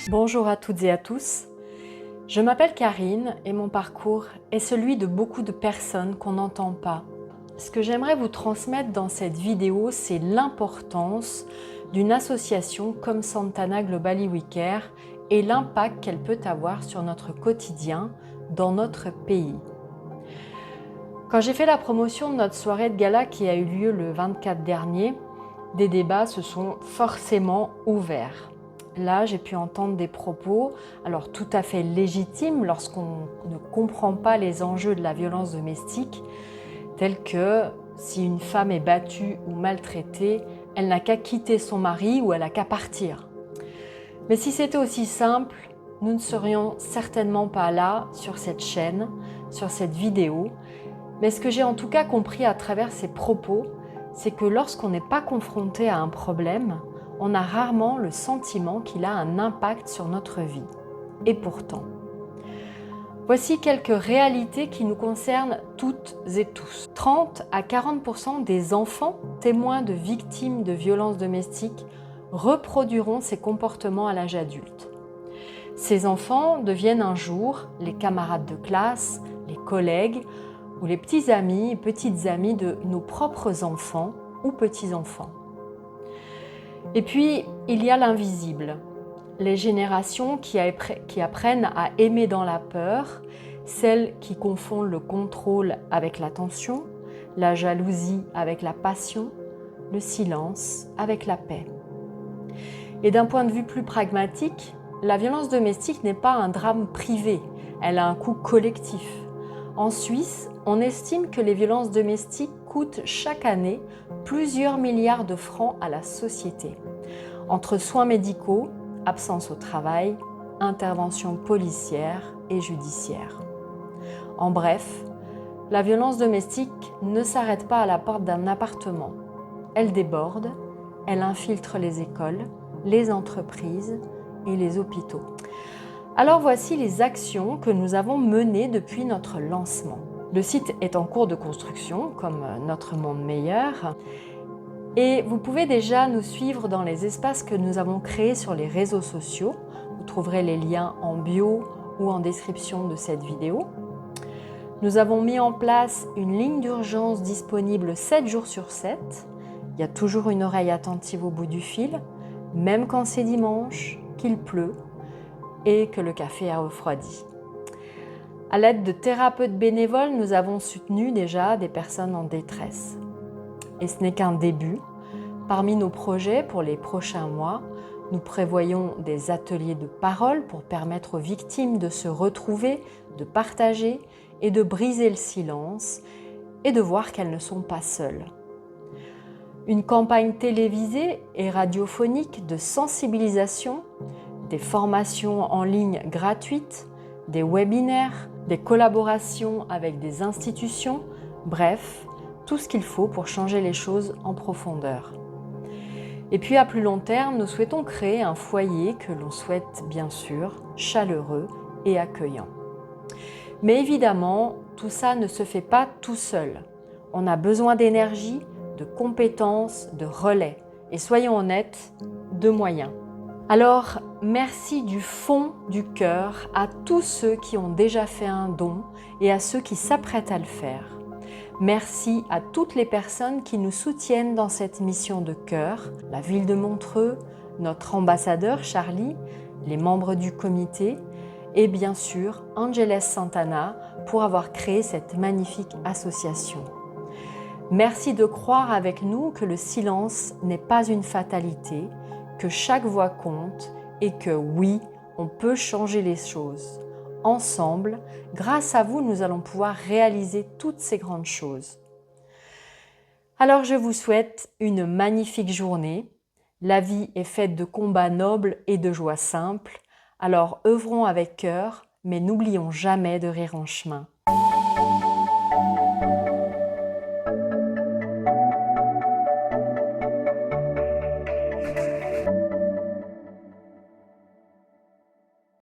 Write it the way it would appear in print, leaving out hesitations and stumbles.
Bonjour à toutes et à tous. Je m'appelle Karine et mon parcours est celui de beaucoup de personnes qu'on n'entend pas. Ce que j'aimerais vous transmettre dans cette vidéo, c'est l'importance d'une association comme Santana Globally We Care et l'impact qu'elle peut avoir sur notre quotidien dans notre pays. Quand j'ai fait la promotion de notre soirée de gala qui a eu lieu le 24 dernier, des débats se sont forcément ouverts. Là, j'ai pu entendre des propos, alors tout à fait légitimes lorsqu'on ne comprend pas les enjeux de la violence domestique, tels que si une femme est battue ou maltraitée, elle n'a qu'à quitter son mari ou elle n'a qu'à partir. Mais si c'était aussi simple, nous ne serions certainement pas là, sur cette chaîne, sur cette vidéo. Mais ce que j'ai en tout cas compris à travers ces propos, c'est que lorsqu'on n'est pas confronté à un problème, on a rarement le sentiment qu'il a un impact sur notre vie. Et pourtant, voici quelques réalités qui nous concernent toutes et tous. 30 à 40% des enfants témoins de victimes de violences domestiques reproduiront ces comportements à l'âge adulte. Ces enfants deviennent un jour les camarades de classe, les collègues ou les petits amis et petites amies de nos propres enfants ou petits-enfants. Et puis, il y a l'invisible, les générations qui apprennent à aimer dans la peur, celles qui confondent le contrôle avec l'attention, la jalousie avec la passion, le silence avec la paix. Et d'un point de vue plus pragmatique, la violence domestique n'est pas un drame privé, elle a un coût collectif. En Suisse, on estime que les violences domestiques coûtent chaque année plusieurs milliards de francs à la société, entre soins médicaux, absence au travail, interventions policières et judiciaires. En bref, la violence domestique ne s'arrête pas à la porte d'un appartement. Elle déborde, elle infiltre les écoles, les entreprises et les hôpitaux. Alors voici les actions que nous avons menées depuis notre lancement. Le site est en cours de construction, comme Notre Monde Meilleur, et vous pouvez déjà nous suivre dans les espaces que nous avons créés sur les réseaux sociaux. Vous trouverez les liens en bio ou en description de cette vidéo. Nous avons mis en place une ligne d'urgence disponible 7 jours sur 7. Il y a toujours une oreille attentive au bout du fil, même quand c'est dimanche, qu'il pleut et que le café a refroidi. À l'aide de thérapeutes bénévoles, nous avons soutenu déjà des personnes en détresse. Et ce n'est qu'un début. Parmi nos projets pour les prochains mois, nous prévoyons des ateliers de parole pour permettre aux victimes de se retrouver, de partager et de briser le silence et de voir qu'elles ne sont pas seules. Une campagne télévisée et radiophonique de sensibilisation, des formations en ligne gratuites, des webinaires, des collaborations avec des institutions, bref, tout ce qu'il faut pour changer les choses en profondeur. Et puis à plus long terme, nous souhaitons créer un foyer que l'on souhaite bien sûr chaleureux et accueillant. Mais évidemment, tout ça ne se fait pas tout seul. On a besoin d'énergie, de compétences, de relais et soyons honnêtes, de moyens. Alors, merci du fond du cœur à tous ceux qui ont déjà fait un don et à ceux qui s'apprêtent à le faire. Merci à toutes les personnes qui nous soutiennent dans cette mission de cœur, la ville de Montreux, notre ambassadeur Charlie, les membres du comité et bien sûr Angeles Santana pour avoir créé cette magnifique association. Merci de croire avec nous que le silence n'est pas une fatalité, que chaque voix compte et que oui, on peut changer les choses. Ensemble, grâce à vous, nous allons pouvoir réaliser toutes ces grandes choses. Alors je vous souhaite une magnifique journée. La vie est faite de combats nobles et de joies simples. Alors œuvrons avec cœur, mais n'oublions jamais de rire en chemin.